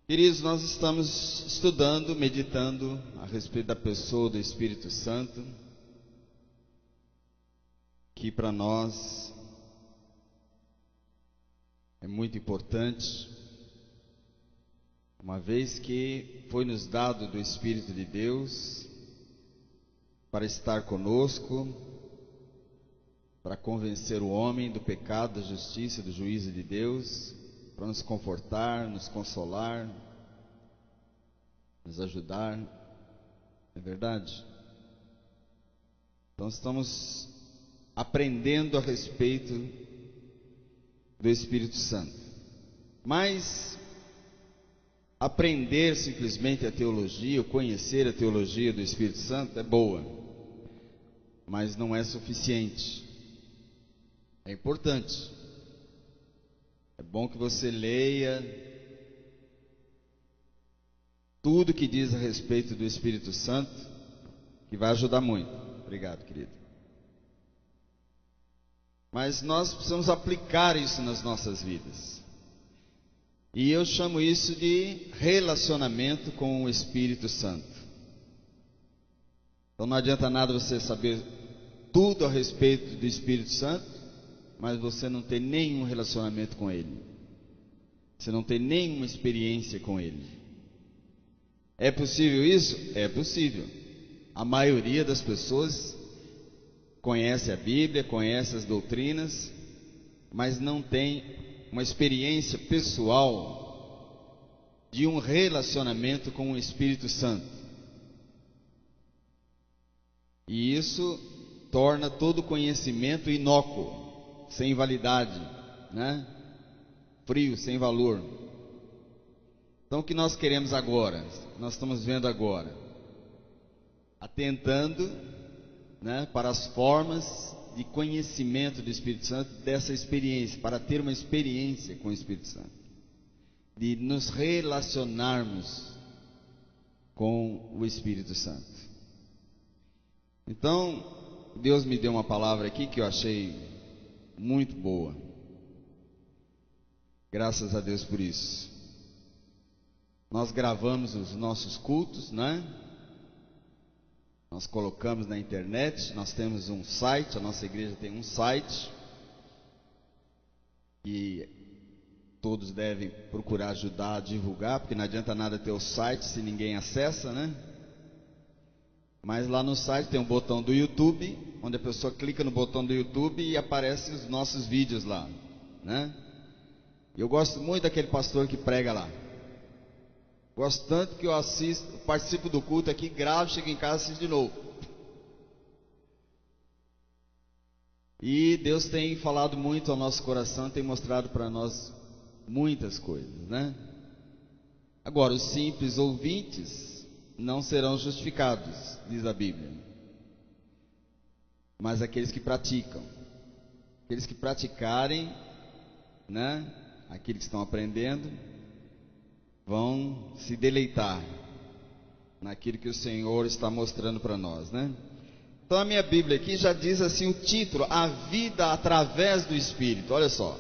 Queridos, nós estamos estudando, meditando a respeito da pessoa do Espírito Santo, que para nós é muito importante, uma vez que foi nos dado do Espírito de Deus para estar conosco, para convencer o homem do pecado, da justiça, do juízo de Deus, para nos confortar, nos consolar, nos ajudar, não é verdade? Então estamos aprendendo a respeito do Espírito Santo, mas aprender simplesmente a teologia, ou conhecer a teologia do Espírito Santo é boa, mas não é suficiente. É importante, é bom que você leia tudo que diz a respeito do Espírito Santo, que vai ajudar muito. Obrigado, querido. Mas nós precisamos aplicar isso nas nossas vidas. E eu chamo isso de relacionamento com o Espírito Santo. Então não adianta nada você saber tudo a respeito do Espírito Santo, mas você não tem nenhum relacionamento com Ele. Você não tem nenhuma experiência com Ele. É possível isso? É possível. A maioria das pessoas conhece a Bíblia, conhece as doutrinas, mas não tem uma experiência pessoal de um relacionamento com o Espírito Santo. E isso torna todo conhecimento inócuo, sem validade, né? Frio, sem valor. Então o que nós queremos agora, nós estamos vendo agora, atentando, né, para as formas de conhecimento do Espírito Santo, dessa experiência, para ter uma experiência com o Espírito Santo, de nos relacionarmos com o Espírito Santo. Então, Deus me deu uma palavra aqui que eu achei muito boa. Graças a Deus por isso. Nós gravamos os nossos cultos, né? Nós colocamos na internet, nós temos um site, a nossa igreja tem um site, que todos devem procurar ajudar a divulgar, porque não adianta nada ter o site se ninguém acessa, né? Mas lá no site tem um botão do YouTube, onde a pessoa clica no botão do YouTube e aparecem os nossos vídeos lá, né? Eu gosto muito daquele pastor que prega lá. Gosto tanto que eu assisto, participo do culto aqui, gravo, chego em casa e assisto de novo. E Deus tem falado muito ao nosso coração, tem mostrado para nós muitas coisas, né? Agora, os simples ouvintes não serão justificados, diz a Bíblia, mas aqueles que praticam, aqueles que praticarem, né? Aqueles que estão aprendendo, vão se deleitar naquilo que o Senhor está mostrando para nós, né? Então a minha Bíblia aqui já diz assim o título: A Vida através do Espírito. Olha só,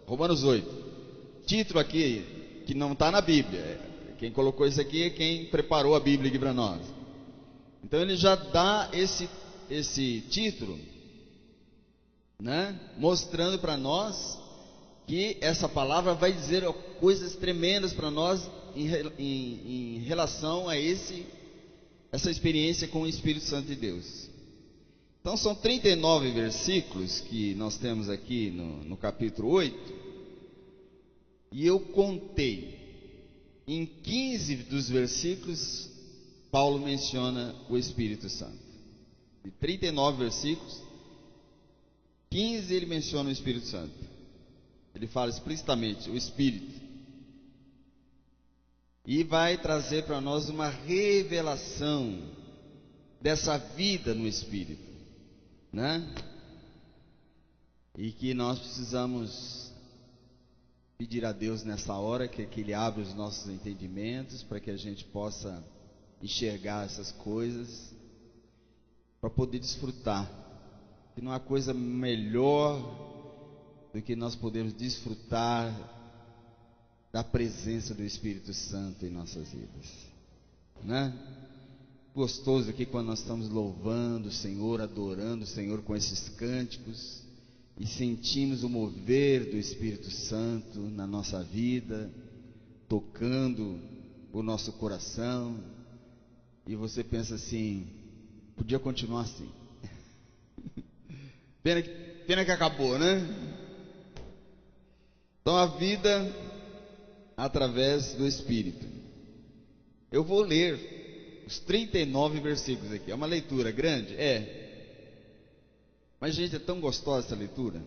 Romanos 8. Título aqui que não está na Bíblia. Quem colocou isso aqui é quem preparou a Bíblia aqui para nós. Então ele já dá esse título, né? Mostrando para nós que essa palavra vai dizer coisas tremendas para nós em relação a essa experiência com o Espírito Santo de Deus. Então são 39 versículos que nós temos aqui no capítulo 8, e eu contei, em 15 dos versículos, Paulo menciona o Espírito Santo. De 39 versículos, 15 ele menciona o Espírito Santo. Ele fala explicitamente o Espírito. E vai trazer para nós uma revelação dessa vida no Espírito, né? E que nós precisamos pedir a Deus nessa hora que Ele abra os nossos entendimentos, para que a gente possa enxergar essas coisas, para poder desfrutar. Que não há coisa melhor do que nós podermos desfrutar da presença do Espírito Santo em nossas vidas, né? Gostoso aqui quando nós estamos louvando o Senhor, adorando o Senhor com esses cânticos e sentimos o mover do Espírito Santo na nossa vida, tocando o nosso coração, e você pensa assim: podia continuar assim. Pena que acabou, né? Então a vida através do Espírito. Eu vou ler os 39 versículos aqui. É uma leitura grande? É. Mas, gente, é tão gostosa essa leitura.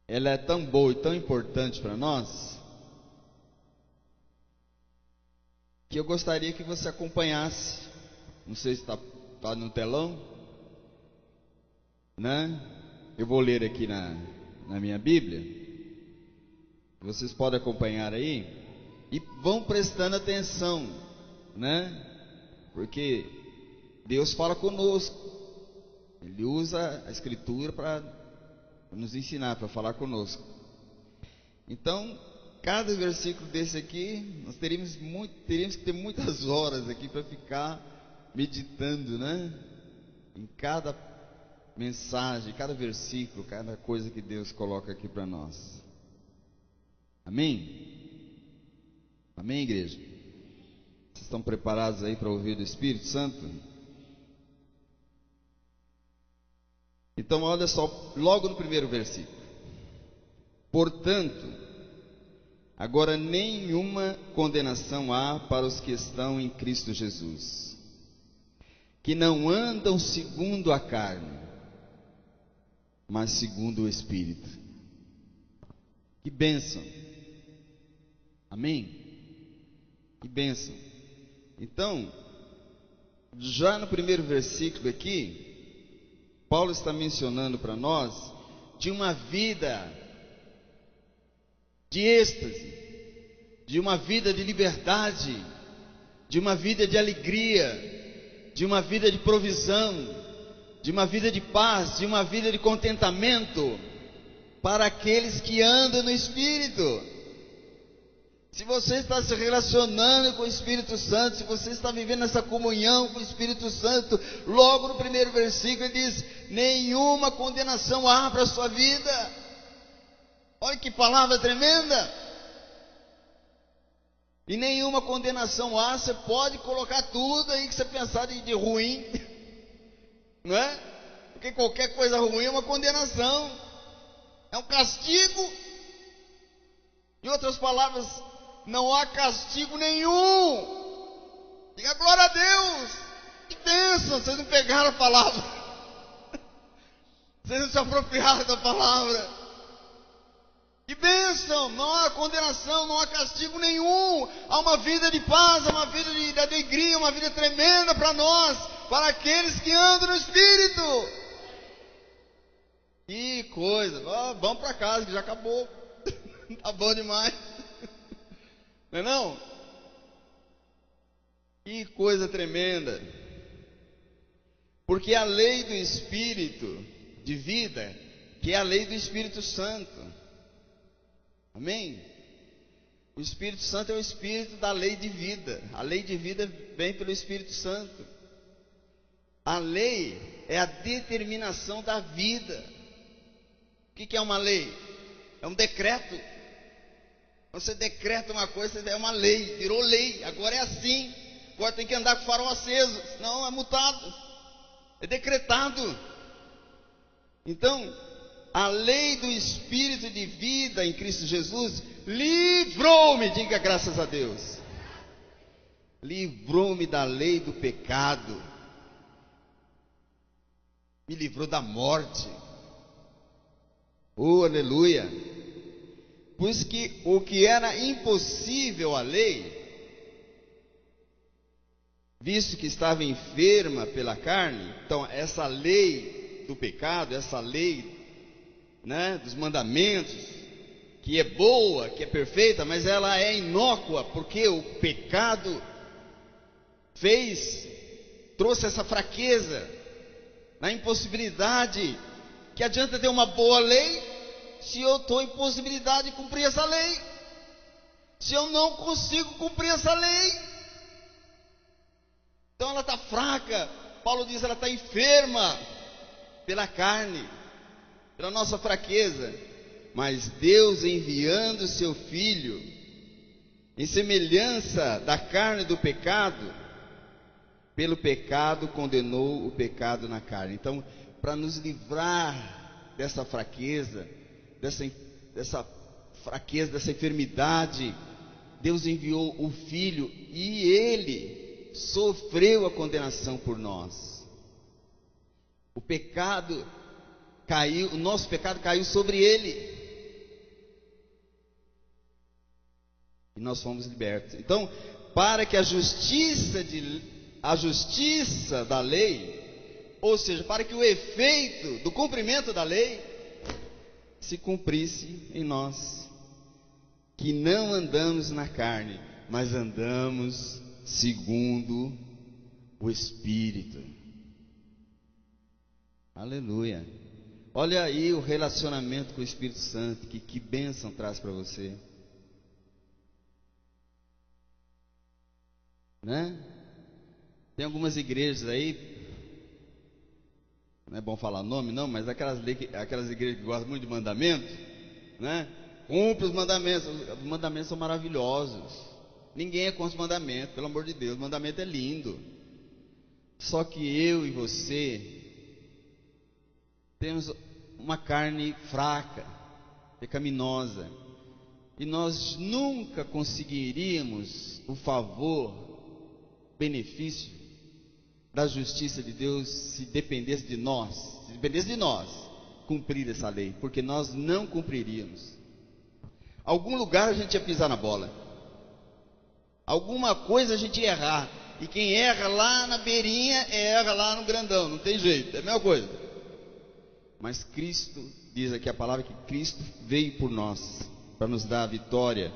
Ela é tão boa e tão importante para nós, que eu gostaria que você acompanhasse. Não sei se está no telão, né? Eu vou ler aqui na minha Bíblia. Vocês podem acompanhar aí e vão prestando atenção, né? Porque Deus fala conosco. Ele usa a Escritura para nos ensinar, para falar conosco. Então, cada versículo desse aqui, nós teríamos que ter muitas horas aqui para ficar meditando, né? Em cada mensagem, cada versículo, cada coisa que Deus coloca aqui para nós. Amém? Amém, igreja? Vocês estão preparados aí para ouvir do Espírito Santo? Então, olha só, logo no primeiro versículo: portanto, agora nenhuma condenação há para os que estão em Cristo Jesus, que não andam segundo a carne, mas segundo o Espírito. Que bênção! Amém? Que bênção! Então, já no primeiro versículo aqui, Paulo está mencionando para nós de uma vida de êxtase, de uma vida de liberdade, de uma vida de alegria, de uma vida de provisão, de uma vida de paz, de uma vida de contentamento para aqueles que andam no Espírito. Se você está se relacionando com o Espírito Santo, se você está vivendo essa comunhão com o Espírito Santo, logo no primeiro versículo ele diz: nenhuma condenação há para a sua vida. Olha que palavra tremenda! E nenhuma condenação há. Você pode colocar tudo aí que você pensar de ruim, não é? Porque qualquer coisa ruim é uma condenação, é um castigo. Em outras palavras, não há castigo nenhum. Diga glória a Deus. Que bênção, vocês não pegaram a palavra. Vocês não se apropriaram da palavra. Que bênção, não há condenação, não há castigo nenhum. Há uma vida de paz, há uma vida de alegria, uma vida tremenda para nós, para aqueles que andam no Espírito. Que coisa, vamos para casa que já acabou. Tá bom demais. Não é não? Que coisa tremenda. Porque a lei do Espírito de vida, que é a lei do Espírito Santo. Amém? O Espírito Santo é o Espírito da lei de vida. A lei de vida vem pelo Espírito Santo. A lei é a determinação da vida. O que é uma lei? É um decreto. Você decreta uma coisa, é uma lei, virou lei, agora é assim. Agora tem que andar com o farol aceso, senão é multado. É decretado. Então, a lei do Espírito de vida em Cristo Jesus livrou-me, diga graças a Deus. Livrou-me da lei do pecado. Me livrou da morte. Oh, aleluia. Pois que o que era impossível à lei, visto que estava enferma pela carne, então essa lei do pecado, essa lei, né, dos mandamentos, que é boa, que é perfeita, mas ela é inócua, porque o pecado trouxe essa fraqueza, na impossibilidade. Que adianta ter uma boa lei se eu estou em possibilidade de cumprir essa lei, se eu não consigo cumprir essa lei. Então ela está fraca. Paulo diz, ela está enferma pela carne, pela nossa fraqueza. Mas Deus, enviando seu Filho em semelhança da carne do pecado, pelo pecado condenou o pecado na carne. Então, para nos livrar dessa fraqueza, dessa fraqueza, dessa enfermidade, Deus enviou o Filho e Ele sofreu a condenação por nós. O pecado caiu, o nosso pecado caiu sobre Ele. E nós fomos libertos. Então, para que a justiça da lei, ou seja, para que o efeito do cumprimento da lei se cumprisse em nós, que não andamos na carne, mas andamos segundo o Espírito. Aleluia. Olha aí o relacionamento com o Espírito Santo, que bênção traz para você. Né? Tem algumas igrejas aí, não é bom falar nome não, mas aquelas igrejas que gostam muito de mandamento, né? Cumpre os mandamentos são maravilhosos, ninguém é contra os mandamentos, pelo amor de Deus, o mandamento é lindo. Só que eu e você temos uma carne fraca, pecaminosa, e nós nunca conseguiríamos o favor, benefício da justiça de Deus se dependesse de nós, cumprir essa lei, porque nós não cumpriríamos. Algum lugar a gente ia pisar na bola, alguma coisa a gente ia errar, e quem erra lá na beirinha, erra lá no grandão, não tem jeito, é a mesma coisa. Mas Cristo, diz aqui a palavra, que Cristo veio por nós, para nos dar a vitória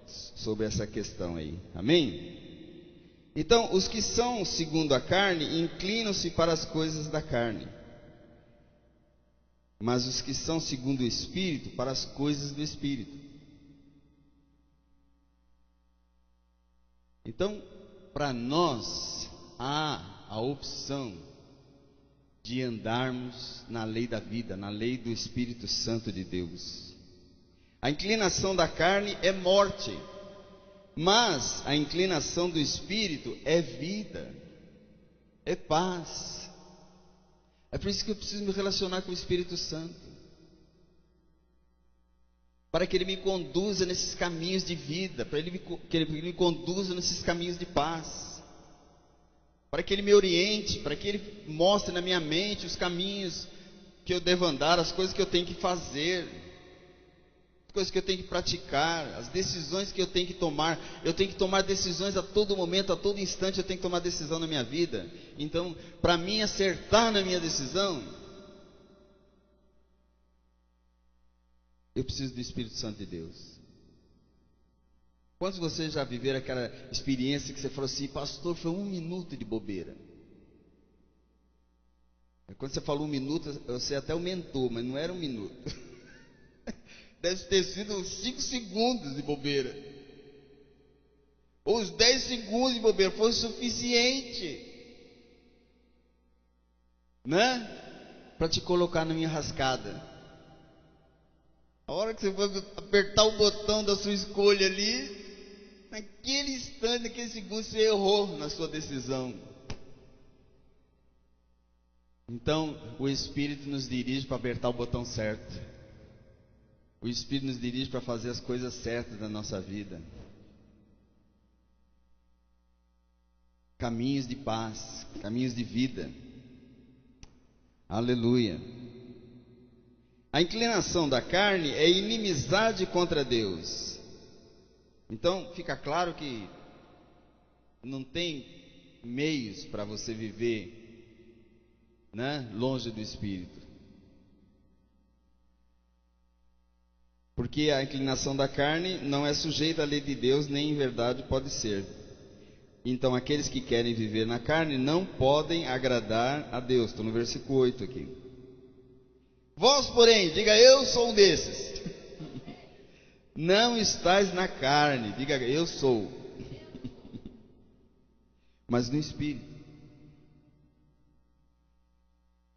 sobre essa questão aí, amém? Então, os que são segundo a carne, inclinam-se para as coisas da carne, mas os que são segundo o Espírito, para as coisas do Espírito. Então, para nós, há a opção de andarmos na lei da vida, na lei do Espírito Santo de Deus. A inclinação da carne é morte, mas a inclinação do Espírito é vida, é paz. É por isso que eu preciso me relacionar com o Espírito Santo, para que Ele me conduza nesses caminhos de vida, para que Ele me conduza nesses caminhos de paz, para que Ele me oriente, para que Ele mostre na minha mente os caminhos que eu devo andar, as coisas que eu tenho que fazer, coisas que eu tenho que praticar, as decisões que eu tenho que tomar. Eu tenho que tomar decisões a todo momento, a todo instante eu tenho que tomar decisão na minha vida. Então, para mim acertar na minha decisão, eu preciso do Espírito Santo de Deus. Quantos de vocês já viveram aquela experiência que você falou assim, pastor, foi 1 minuto de bobeira? Quando você falou 1 minuto, você até aumentou, mas não era 1 minuto. Deve ter sido uns 5 segundos de bobeira, ou uns 10 segundos de bobeira, foi o suficiente, né? Para te colocar na minha rascada. A hora que você for apertar o botão da sua escolha ali, naquele instante, naquele segundo, você errou na sua decisão. Então, o Espírito nos dirige para apertar o botão certo. O Espírito nos dirige para fazer as coisas certas da nossa vida. Caminhos de paz, caminhos de vida. Aleluia. A inclinação da carne é inimizade contra Deus. Então, fica claro que não tem meios para você viver, né, longe do Espírito. Porque a inclinação da carne não é sujeita à lei de Deus, nem em verdade pode ser. Então, aqueles que querem viver na carne não podem agradar a Deus. Estou no versículo 8 aqui. Vós, porém, diga: eu sou um desses. Não estais na carne, diga: eu sou. Mas no Espírito.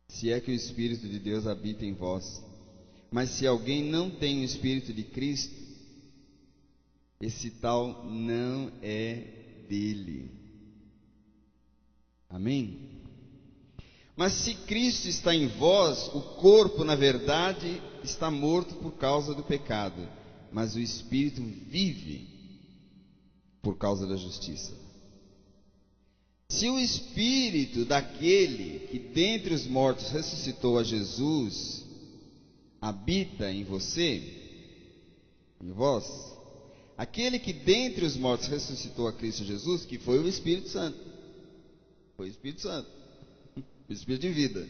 Se é que o Espírito de Deus habita em vós. Mas se alguém não tem o Espírito de Cristo, esse tal não é dele. Amém? Mas se Cristo está em vós, o corpo, na verdade, está morto por causa do pecado, mas o Espírito vive por causa da justiça. Se o Espírito daquele que dentre os mortos ressuscitou a Jesus habita em você, em vós, aquele que dentre os mortos ressuscitou a Cristo Jesus, que foi o Espírito Santo, foi o Espírito Santo, o Espírito de vida,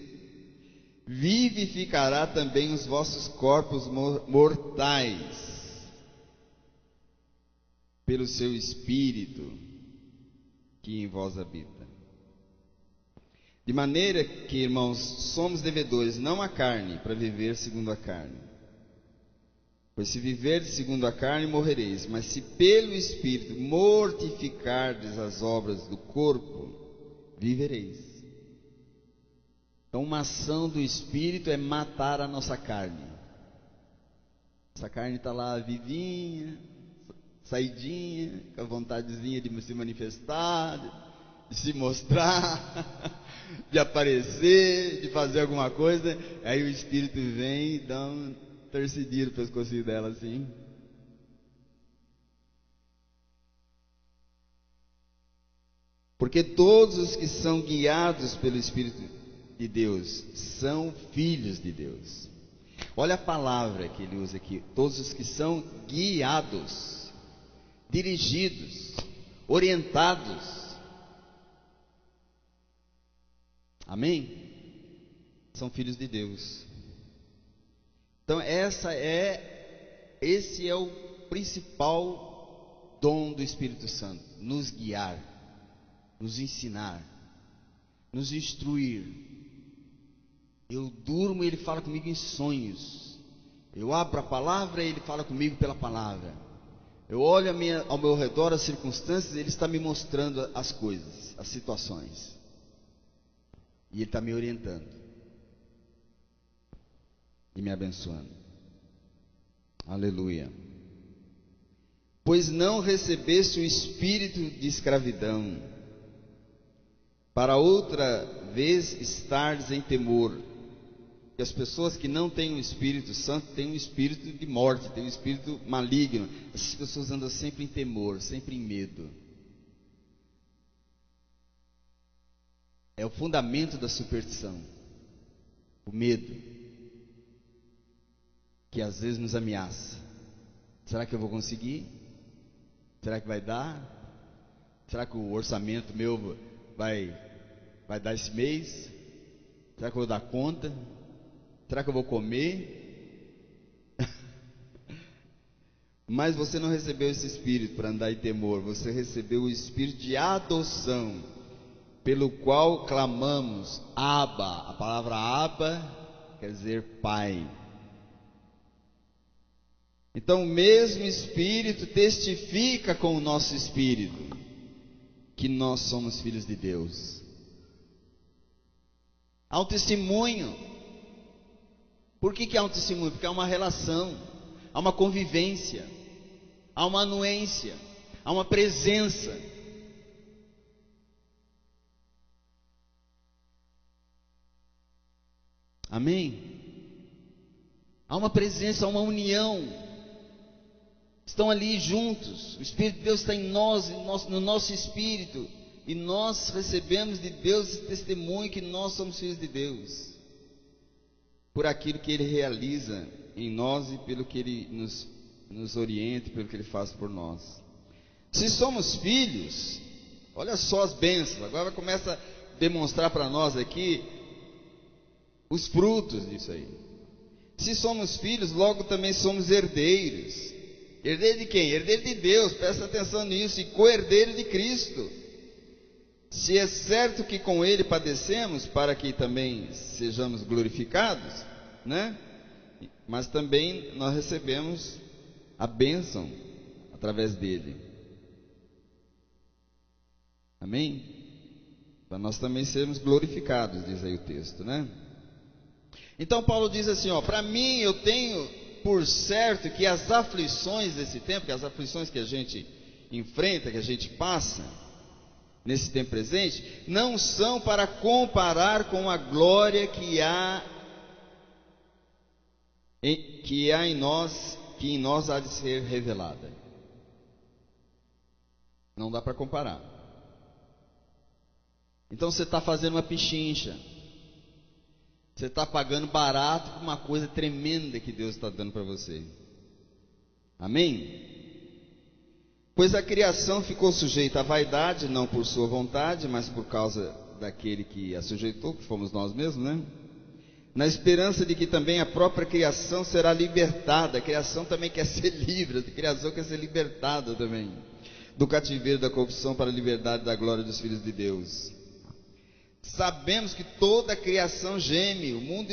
vivificará também os vossos corpos mortais, pelo seu Espírito que em vós habita. De maneira que, irmãos, somos devedores, não à carne, para viver segundo a carne. Pois se viverdes segundo a carne, morrereis. Mas se pelo Espírito mortificardes as obras do corpo, vivereis. Então, uma ação do Espírito é matar a nossa carne. Essa carne está lá vivinha, saidinha, com a vontadezinha de se manifestar, de se mostrar, de aparecer, de fazer alguma coisa. Aí o Espírito vem e dá um torcidinho no pescocinho dela assim. Porque todos os que são guiados pelo Espírito de Deus são filhos de Deus. Olha a palavra que ele usa aqui: todos os que são guiados, dirigidos, orientados. Amém? São filhos de Deus. Então esse é o principal dom do Espírito Santo: nos guiar, nos ensinar, nos instruir. Eu durmo e ele fala comigo em sonhos. Eu abro a palavra e ele fala comigo pela palavra. Eu olho ao meu redor as circunstâncias e ele está me mostrando as coisas, as situações. E ele está me orientando e me abençoando. Aleluia. Pois não recebeste o espírito de escravidão, para outra vez estardes em temor. Que as pessoas que não têm o Espírito Santo têm um espírito de morte, têm um espírito maligno. Essas pessoas andam sempre em temor, sempre em medo. É o fundamento da superstição, o medo, que às vezes nos ameaça. Será que eu vou conseguir? Será que vai dar? Será que o orçamento meu vai dar esse mês? Será que eu vou dar conta? Será que eu vou comer? Mas você não recebeu esse espírito para andar em temor. Você recebeu o espírito de adoção, pelo qual clamamos Abba. A palavra Abba quer dizer Pai. Então o mesmo Espírito testifica com o nosso espírito que nós somos filhos de Deus. Há um testemunho. Por que há um testemunho? Porque há uma relação, há uma convivência, há uma anuência, há uma presença. Amém? Há uma presença, há uma união. Estão ali juntos. O Espírito de Deus está em nós, no nosso espírito. E nós recebemos de Deus esse testemunho que nós somos filhos de Deus, por aquilo que Ele realiza em nós e pelo que Ele nos orienta, pelo que Ele faz por nós. Se somos filhos, olha só as bênçãos. Agora começa a demonstrar para nós aqui os frutos disso aí. Se somos filhos, logo também somos herdeiros. Herdeiro de quem? Herdeiro de Deus, presta atenção nisso. E co-herdeiro de Cristo. Se é certo que com Ele padecemos, para que também sejamos glorificados, né? Mas também nós recebemos a bênção através dele. Amém? Para nós também sermos glorificados, diz aí o texto, né? Então Paulo diz assim, ó, para mim eu tenho por certo que as aflições desse tempo, que as aflições que a gente enfrenta, que a gente passa nesse tempo presente, não são para comparar com a glória que há em nós, que em nós há de ser revelada. Não dá para comparar. Então você está fazendo uma pichincha, você está pagando barato por uma coisa tremenda que Deus está dando para você. Amém? Pois a criação ficou sujeita à vaidade, não por sua vontade, mas por causa daquele que a sujeitou, que fomos nós mesmos, né? Na esperança de que também a própria criação será libertada. A criação também quer ser livre, a criação quer ser libertada também do cativeiro da corrupção para a liberdade da glória dos filhos de Deus. Sabemos que toda a criação geme, o mundo,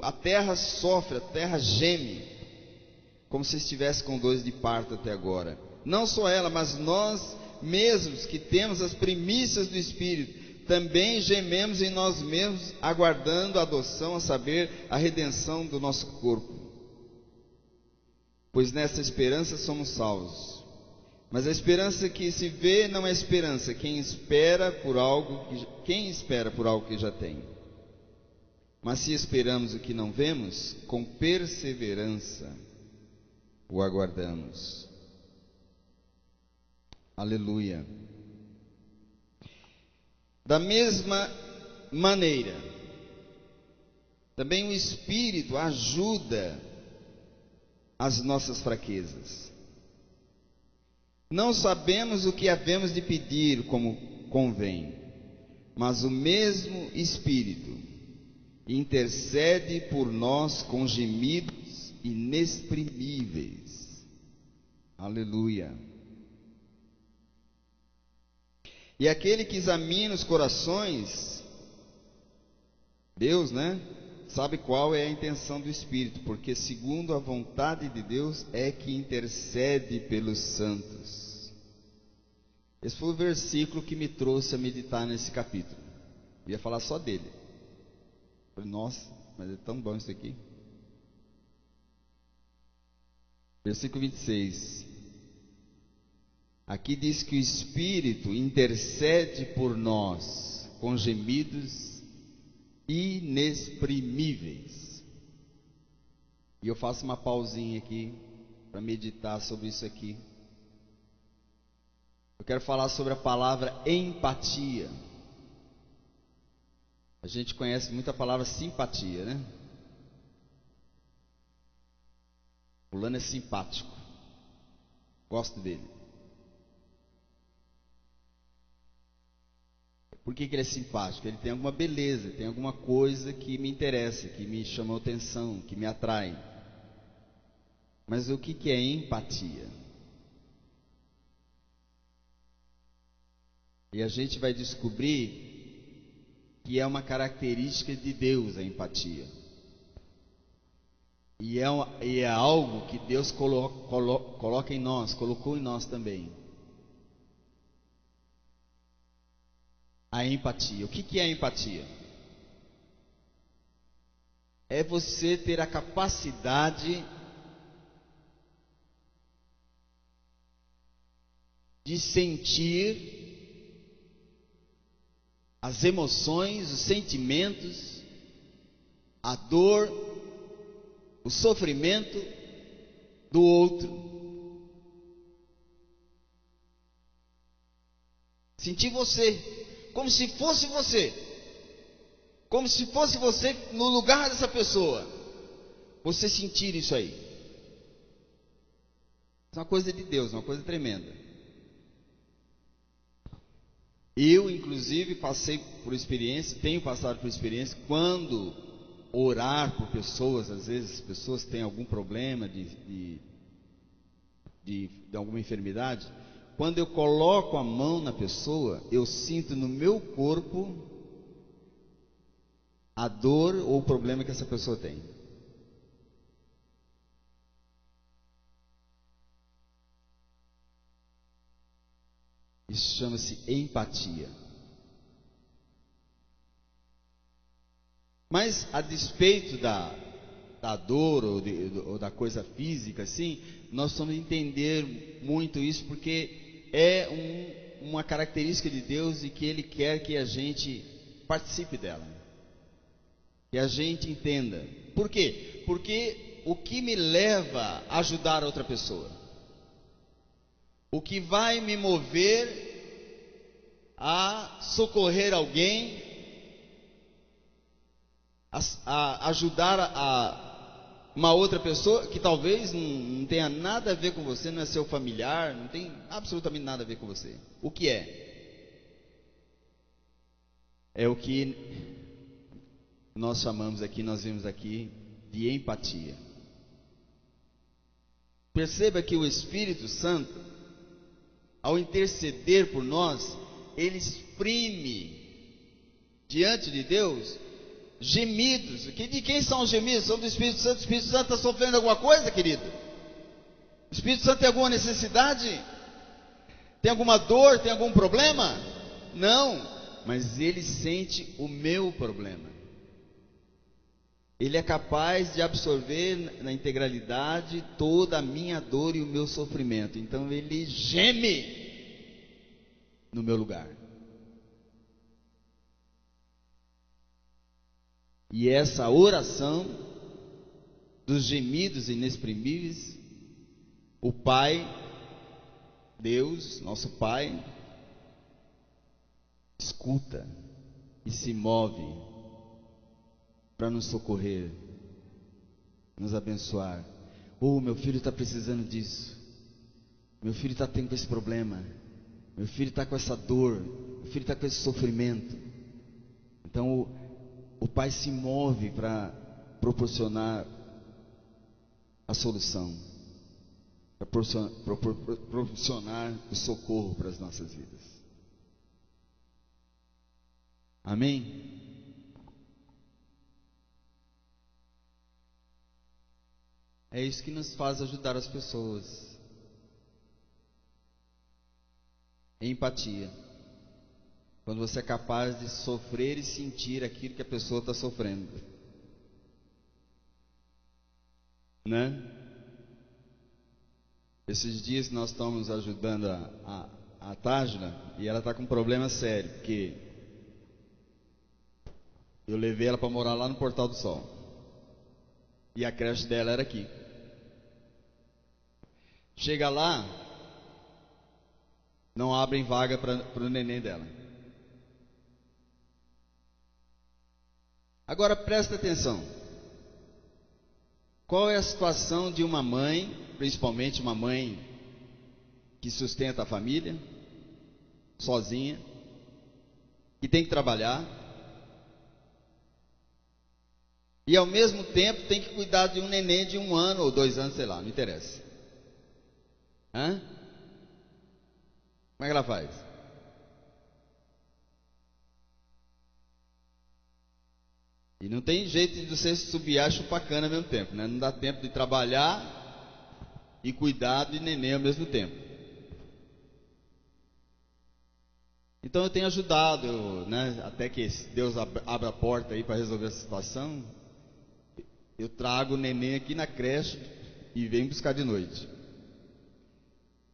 a terra sofre, a terra geme, como se estivesse com dores de parto até agora. Não só ela, mas nós mesmos que temos as primícias do Espírito, também gememos em nós mesmos, aguardando a adoção, a saber, a redenção do nosso corpo. Pois nessa esperança somos salvos. Mas a esperança que se vê não é esperança. Quem espera por algo que já tem. Mas se esperamos o que não vemos, com perseverança o aguardamos. Aleluia. Da mesma maneira, também o Espírito ajuda as nossas fraquezas. Não sabemos o que havemos de pedir como convém, mas o mesmo Espírito intercede por nós com gemidos inexprimíveis. Aleluia. E aquele que examina os corações, Deus, né? Sabe qual é a intenção do Espírito, porque segundo a vontade de Deus é que intercede pelos santos. Esse foi o versículo que me trouxe a meditar nesse capítulo. Eu ia falar só dele. Falei, nossa, mas é tão bom isso aqui. Versículo 26. Aqui diz que o Espírito intercede por nós com gemidos inexprimíveis. E eu faço uma pausinha aqui para meditar sobre isso aqui. Eu quero falar sobre a palavra empatia. A gente conhece muito a palavra simpatia, né? Fulano é simpático, gosto dele. Por que ele é simpático? Ele tem alguma beleza, tem alguma coisa que me interessa, que me chama a atenção, que me atrai. Mas o que é empatia? E a gente vai descobrir que é uma característica de Deus a empatia. E é algo que Deus coloca em nós, colocou em nós também. A empatia. O que é a empatia? É você ter a capacidade de sentir as emoções, os sentimentos, a dor, o sofrimento do outro. Sentir você. Como se fosse você. Como se fosse você no lugar dessa pessoa. Você sentir isso aí. Isso é uma coisa de Deus, uma coisa tremenda. Eu, inclusive, passei por experiência, tenho passado por experiência, quando orar por pessoas, às vezes as pessoas têm algum problema de alguma enfermidade. Quando eu coloco a mão na pessoa, eu sinto no meu corpo a dor ou o problema que essa pessoa tem. Isso chama-se empatia. Mas a despeito da dor ou da coisa física, assim, nós precisamos entender muito isso, porque é uma característica de Deus e que Ele quer que a gente participe dela, que a gente entenda. Por quê? Porque o que me leva a ajudar outra pessoa, o que vai me mover a socorrer alguém, a ajudar uma outra pessoa que talvez não tenha nada a ver com você, não é seu familiar, não tem absolutamente nada a ver com você. O que é? É o que nós chamamos aqui, nós vimos aqui, de empatia. Perceba que o Espírito Santo, ao interceder por nós, ele exprime diante de Deus gemidos. De quem são os gemidos? São do Espírito Santo. O Espírito Santo está sofrendo alguma coisa, querido? O Espírito Santo tem alguma necessidade? Tem alguma dor? Tem algum problema? Não, mas ele sente o meu problema. Ele é capaz de absorver na integralidade toda a minha dor e o meu sofrimento. Então ele geme no meu lugar. E essa oração dos gemidos inexprimíveis, o Pai, Deus, nosso Pai, escuta e se move para nos socorrer, nos abençoar. Meu filho está precisando disso. Meu filho está tendo esse problema. Meu filho está com essa dor. Meu filho está com esse sofrimento. Então o Pai se move para proporcionar a solução, para proporcionar o socorro para as nossas vidas. Amém? É isso que nos faz ajudar as pessoas. Empatia. Quando você é capaz de sofrer e sentir aquilo que a pessoa está sofrendo, né? Esses dias nós estamos ajudando a Tágila, e ela está com um problema sério, porque eu levei ela para morar lá no Portal do Sol, e a creche dela era aqui. Chega lá, não abrem vaga para o neném dela. Agora presta atenção. Qual é a situação de uma mãe, principalmente uma mãe que sustenta a família, sozinha, que tem que trabalhar, e ao mesmo tempo tem que cuidar de um neném de 1 ano ou 2 anos, sei lá, não interessa. Como é que ela faz? E não tem jeito de você subiar e chupar cana ao mesmo tempo, né? Não dá tempo de trabalhar e cuidar de neném ao mesmo tempo. Então eu tenho ajudado, né? Até que Deus abra a porta aí para resolver essa situação. Eu trago o neném aqui na creche e venho buscar de noite.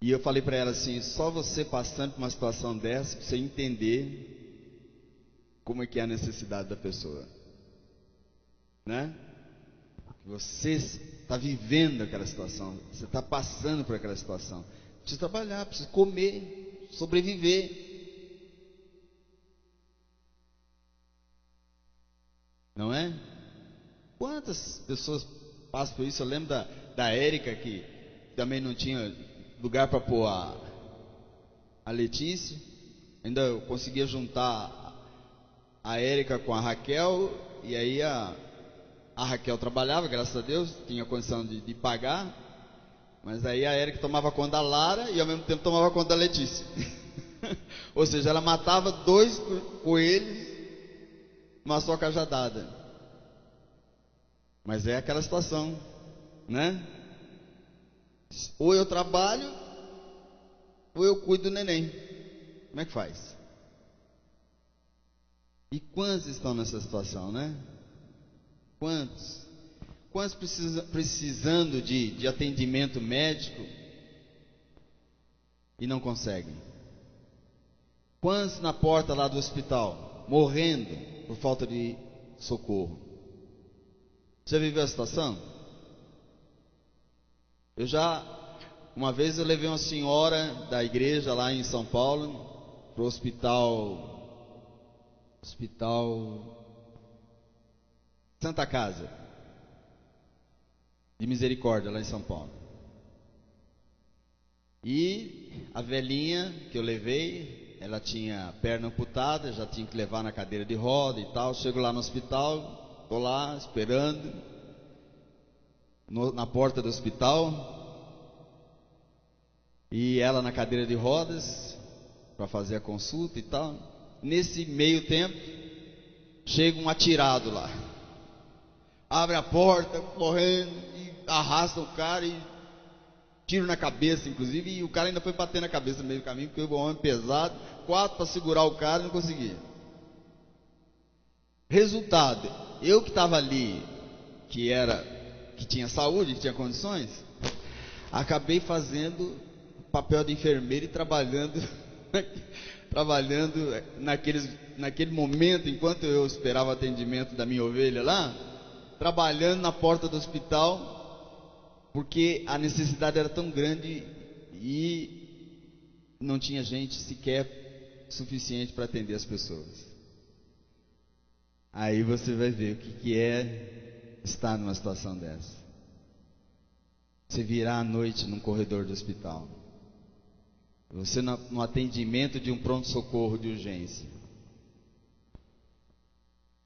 E eu falei para ela assim: só você passando por uma situação dessa, para você entender como é que é a necessidade da pessoa, né? Você está vivendo aquela situação, você está passando por aquela situação. Precisa trabalhar, precisa comer, sobreviver. Não é? Quantas pessoas passam por isso? Eu lembro da Érica, que também não tinha lugar para pôr a Letícia. Ainda eu conseguia juntar a Érica com a Raquel, e aí a Raquel trabalhava, graças a Deus, tinha condição de pagar, mas aí a Érica tomava conta da Lara e ao mesmo tempo tomava conta da Letícia. Ou seja, ela matava 2 coelhos uma só cajadada. Mas é aquela situação, né? Ou eu trabalho, ou eu cuido do neném. Como é que faz? E quantos estão nessa situação, né? Quantos? Quantos precisando de atendimento médico e não conseguem? Quantos na porta lá do hospital, morrendo por falta de socorro? Você viveu a situação? Uma vez eu levei uma senhora da igreja lá em São Paulo para o hospital Santa Casa de Misericórdia, lá em São Paulo. E a velhinha que eu levei, ela tinha a perna amputada, já tinha que levar na cadeira de roda e tal. Chego lá no hospital, estou lá esperando, na porta do hospital, e ela na cadeira de rodas, para fazer a consulta e tal. Nesse meio tempo, chega um atirado lá, abre a porta, correndo, e arrasta o cara, e tiro na cabeça, inclusive, e o cara ainda foi bater na cabeça no meio do caminho, porque o homem pesado, 4 para segurar o cara, não conseguia. Resultado, eu que estava ali, que tinha saúde, que tinha condições, acabei fazendo papel de enfermeiro e trabalhando naquele momento, enquanto eu esperava o atendimento da minha ovelha lá, trabalhando na porta do hospital, porque a necessidade era tão grande e não tinha gente sequer suficiente para atender as pessoas. Aí você vai ver o que é estar numa situação dessa. Você virar à noite num corredor do hospital, você no atendimento de um pronto-socorro de urgência.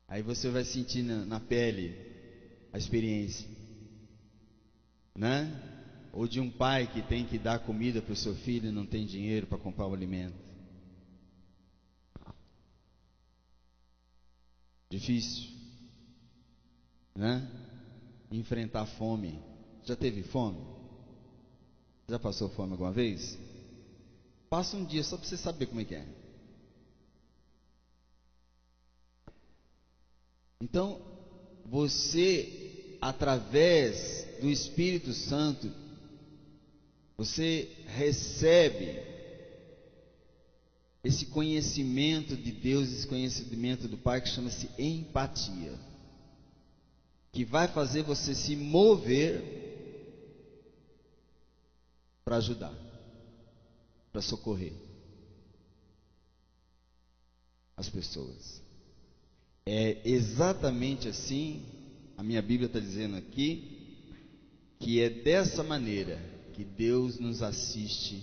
Aí você vai sentir na pele a experiência, né? Ou de um pai que tem que dar comida para o seu filho e não tem dinheiro para comprar o alimento. Difícil, né? Enfrentar fome. Já teve fome? Já passou fome alguma vez? Passa um dia só para você saber como é que é. Então, você, através do Espírito Santo, você recebe esse conhecimento de Deus, esse conhecimento do Pai, que chama-se empatia, que vai fazer você se mover para ajudar, para socorrer as pessoas. É exatamente assim, a minha Bíblia está dizendo aqui, que é dessa maneira que Deus nos assiste,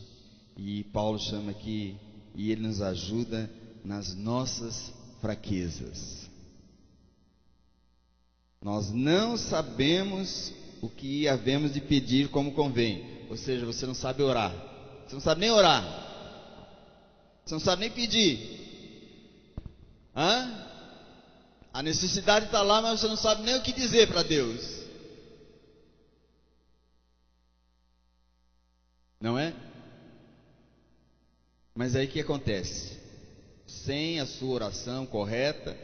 e Paulo chama aqui, e Ele nos ajuda nas nossas fraquezas. Nós não sabemos o que havemos de pedir como convém. Ou seja, você não sabe orar. Você não sabe nem orar. Você não sabe nem pedir. A necessidade está lá, mas você não sabe nem o que dizer para Deus. Não é? Mas aí o que acontece? Sem a sua oração correta,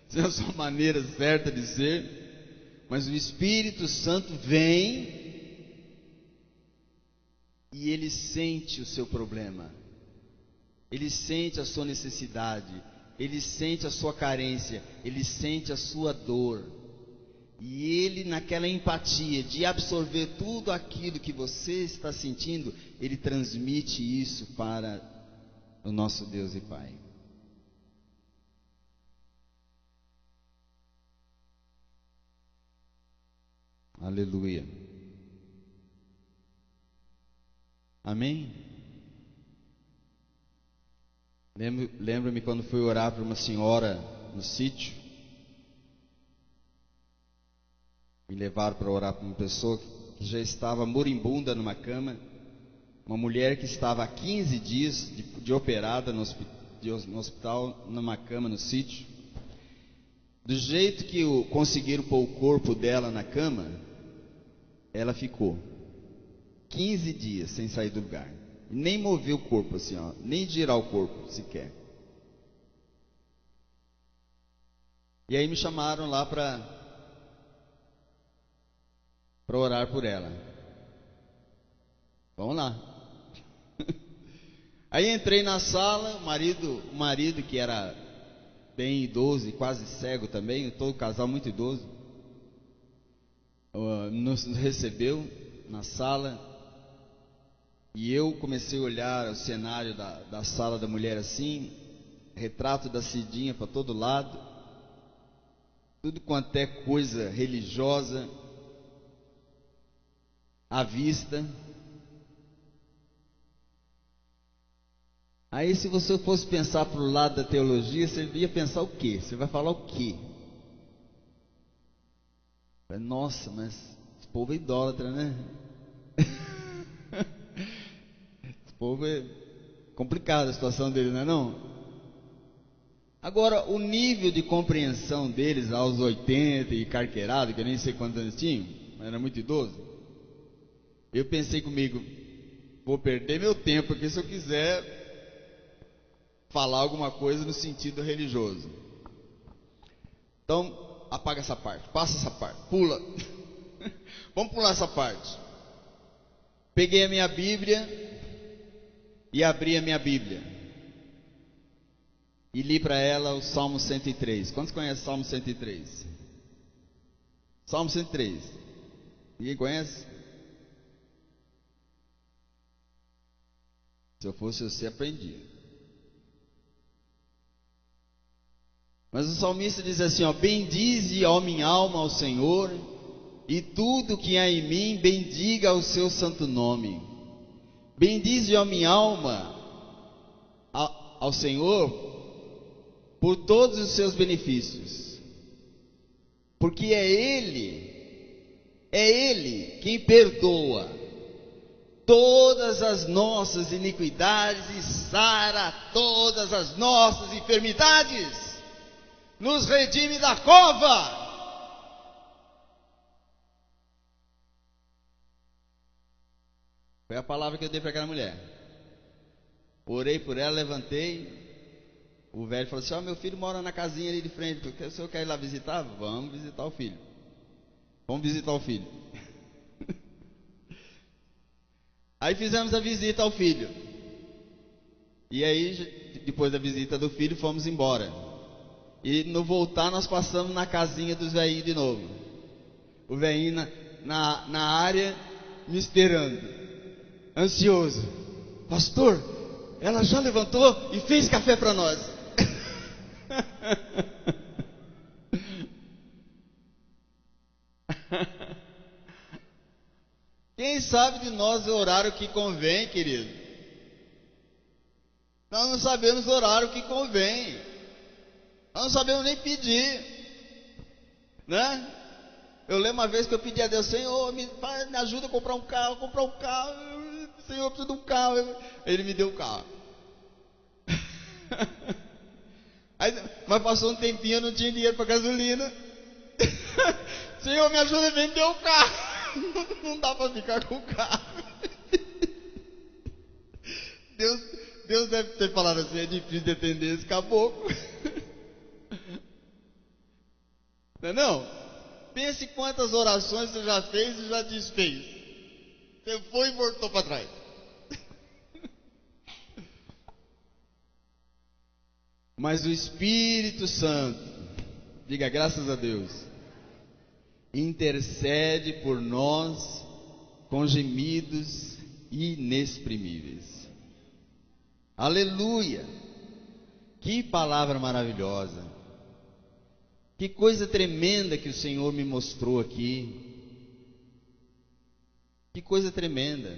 sem a sua maneira certa de ser, mas o Espírito Santo vem e ele sente o seu problema, ele sente a sua necessidade, ele sente a sua carência, ele sente a sua dor, e ele, naquela empatia de absorver tudo aquilo que você está sentindo, ele transmite isso para o nosso Deus e Pai. Aleluia. Amém? Lembro-me quando fui orar para uma senhora no sítio. Me levaram para orar para uma pessoa que já estava moribunda numa cama. Uma mulher que estava há 15 dias de operada no hospital, numa cama no sítio. Do jeito que conseguiram pôr o corpo dela na cama, ela ficou 15 dias sem sair do lugar. Nem mover o corpo assim, ó, nem girar o corpo sequer. E aí me chamaram lá para orar por ela. Vamos lá. Aí entrei na sala, o marido que era bem idoso e quase cego também, todo casal muito idoso, nos recebeu na sala. E eu comecei a olhar o cenário da sala da mulher assim, retrato da Cidinha para todo lado, tudo quanto é coisa religiosa à vista. Aí, se você fosse pensar para o lado da teologia, você ia pensar o quê? Você vai falar o quê? Nossa, mas esse povo é idólatra, né? Esse povo é complicada a situação deles, não é não? Agora, o nível de compreensão deles aos 80 e carqueirado, que eu nem sei quantos anos tinham, mas era muito idoso. Eu pensei comigo, vou perder meu tempo aqui se eu quiser falar alguma coisa no sentido religioso. Então, apaga essa parte, passa essa parte, pula. Vamos pular essa parte. Peguei a minha Bíblia e abri a minha Bíblia e li para ela o Salmo 103. Quantos conhecem o Salmo 103? Salmo 103. Ninguém conhece? Se eu fosse você, aprendia. Mas o salmista diz assim, ó: bendize, ó minha alma, ao Senhor, e tudo que há em mim, bendiga o seu santo nome. Bendize, ó minha alma, ao Senhor, por todos os seus benefícios, porque é Ele quem perdoa todas as nossas iniquidades e sara todas as nossas enfermidades. Nos redime da cova. Foi a palavra que eu dei para aquela mulher. Orei por ela, levantei. O velho falou assim: ó, meu filho mora na casinha ali de frente, o senhor quer ir lá visitar? Vamos visitar o filho. Vamos visitar o filho. Aí fizemos a visita ao filho. E aí, depois da visita do filho, fomos embora. E no voltar nós passamos na casinha dos velhinhos de novo. O velhinho na área me esperando, ansioso. Pastor, ela já levantou e fez café para nós. Quem sabe de nós o horário que convém, querido? Nós não sabemos o horário que convém. Nós não sabemos nem pedir, né? Eu lembro uma vez que eu pedi a Deus: Senhor, me ajuda a comprar um carro. Senhor, eu preciso de um carro. Ele me deu um carro. Aí, mas passou um tempinho, eu não tinha dinheiro para gasolina. Senhor, me ajuda a vender o carro. Não dá para ficar com o carro. Deus deve ter falado assim: é difícil de atender esse caboclo. Não? Pense quantas orações você já fez e já desfez. Você foi e voltou para trás. Mas o Espírito Santo, diga graças a Deus, intercede por nós com gemidos inexprimíveis. Aleluia! Que palavra maravilhosa! Que coisa tremenda que o Senhor me mostrou aqui. Que coisa tremenda,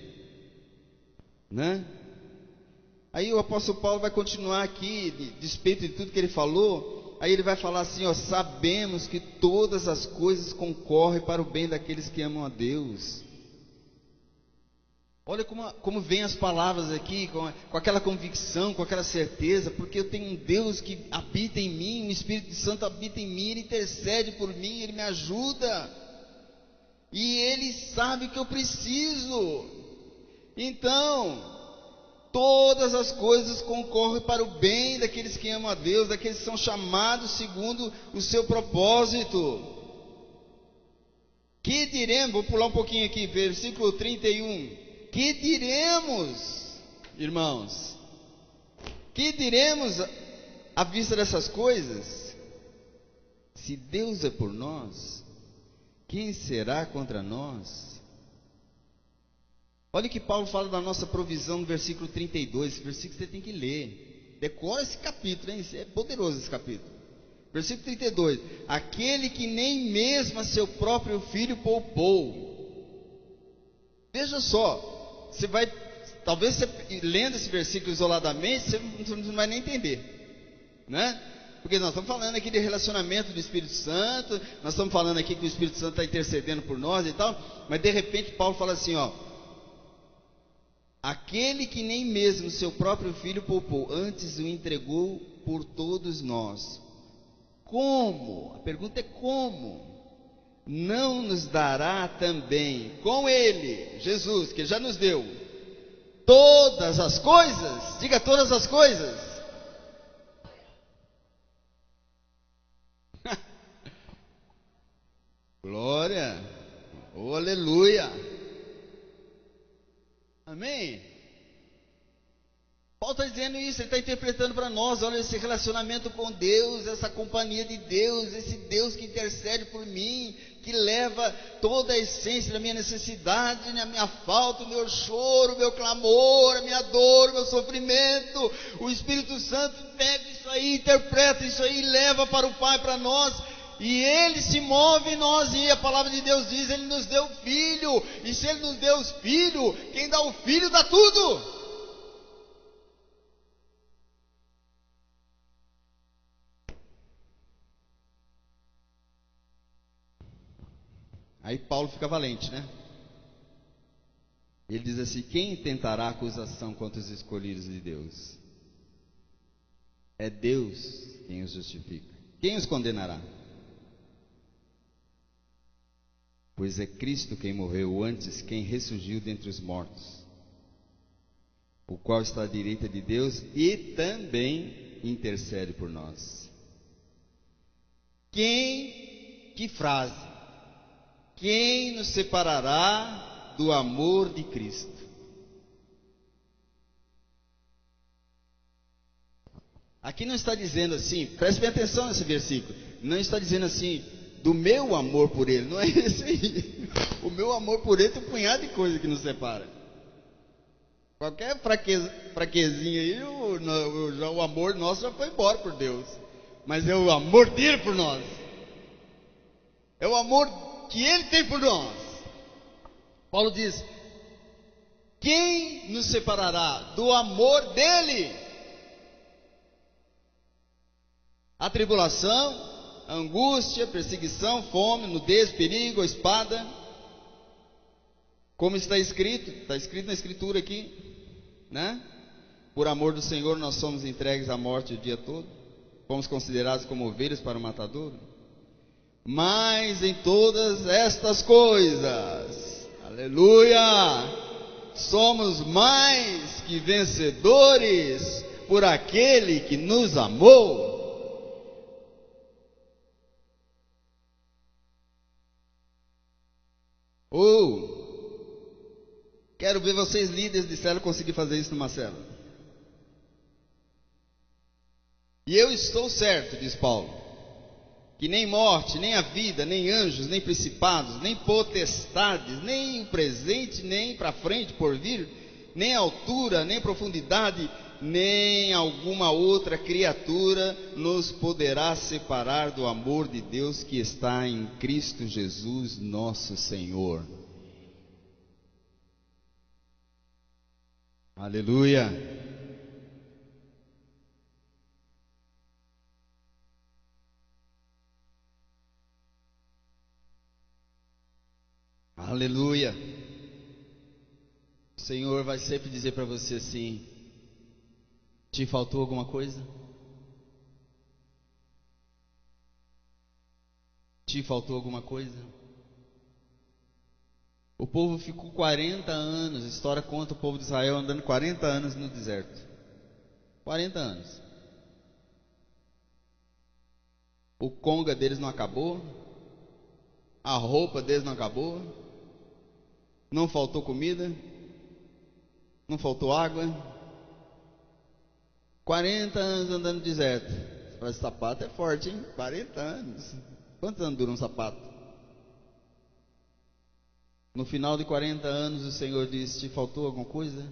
né? Aí o apóstolo Paulo vai continuar aqui, despeito de tudo que ele falou. Aí ele vai falar assim, ó: sabemos que todas as coisas concorrem para o bem daqueles que amam a Deus. Olha como vem as palavras aqui, com aquela convicção, com aquela certeza, porque eu tenho um Deus que habita em mim, o Espírito Santo habita em mim, Ele intercede por mim, Ele me ajuda, e Ele sabe o que eu preciso. Então, todas as coisas concorrem para o bem daqueles que amam a Deus, daqueles que são chamados segundo o seu propósito. Que diremos, vou pular um pouquinho aqui, versículo 31. Que diremos, irmãos? Que diremos à vista dessas coisas? Se Deus é por nós, quem será contra nós? Olha o que Paulo fala da nossa provisão no versículo 32. Esse versículo você tem que ler. Decora esse capítulo, hein? É poderoso esse capítulo. Versículo 32. Aquele que nem mesmo a seu próprio filho poupou. Veja só. Você vai, talvez você lendo esse versículo isoladamente, você não vai nem entender, né? Porque nós estamos falando aqui de relacionamento do Espírito Santo, nós estamos falando aqui que o Espírito Santo está intercedendo por nós e tal, mas de repente Paulo fala assim, ó: aquele que nem mesmo seu próprio filho poupou, antes o entregou por todos nós. Como? A pergunta é como? Não nos dará também com Ele, Jesus, que já nos deu todas as coisas? Diga todas as coisas. Glória, oh aleluia, amém. Paulo está dizendo isso, ele está interpretando para nós, olha esse relacionamento com Deus, essa companhia de Deus, esse Deus que intercede por mim, que leva toda a essência da minha necessidade, a minha falta, o meu choro, o meu clamor, a minha dor, o meu sofrimento. O Espírito Santo pega isso aí, interpreta isso aí, leva para o Pai, para nós, e Ele se move em nós, e a palavra de Deus diz, Ele nos deu Filho, e se Ele nos deu Filho, quem dá o Filho dá tudo. Aí Paulo fica valente, né? Ele diz assim: quem tentará acusação contra os escolhidos de Deus? É Deus quem os justifica. Quem os condenará? Pois é Cristo quem morreu, antes quem ressurgiu dentre os mortos, o qual está à direita de Deus e também intercede por nós. Que frase! Quem nos separará do amor de Cristo? Aqui não está dizendo assim, preste bem atenção nesse versículo, não está dizendo assim, do meu amor por Ele, não é esse aí. O meu amor por Ele tem um punhado de coisa que nos separa. Qualquer fraquezinha aí, o amor nosso já foi embora por Deus, mas é o amor dele por nós, é o amor que Ele tem por nós. Paulo diz: quem nos separará do amor dEle? A tribulação, a angústia, perseguição, fome, nudez, perigo, a espada. Como está escrito na escritura aqui, né? Por amor do Senhor nós somos entregues à morte o dia todo, fomos considerados como ovelhas para o matadouro. Mas em todas estas coisas, aleluia, somos mais que vencedores por aquele que nos amou. Quero ver vocês, líderes de célula, conseguir fazer isso numa célula. E eu estou certo, diz Paulo, que nem morte, nem a vida, nem anjos, nem principados, nem potestades, nem o presente, nem para frente, por vir, nem altura, nem profundidade, nem alguma outra criatura nos poderá separar do amor de Deus que está em Cristo Jesus, nosso Senhor. Aleluia. Aleluia. Senhor vai sempre dizer para você assim: te faltou alguma coisa? Te faltou alguma coisa? O povo ficou 40 anos, a história conta o povo de Israel andando 40 anos no deserto. 40 anos. O conga deles não acabou, a roupa deles não acabou, não faltou comida, não faltou água. 40 anos andando no deserto. Você fala, esse sapato é forte, hein? 40 anos. Quantos anos dura um sapato? No final de 40 anos o Senhor disse: te faltou alguma coisa?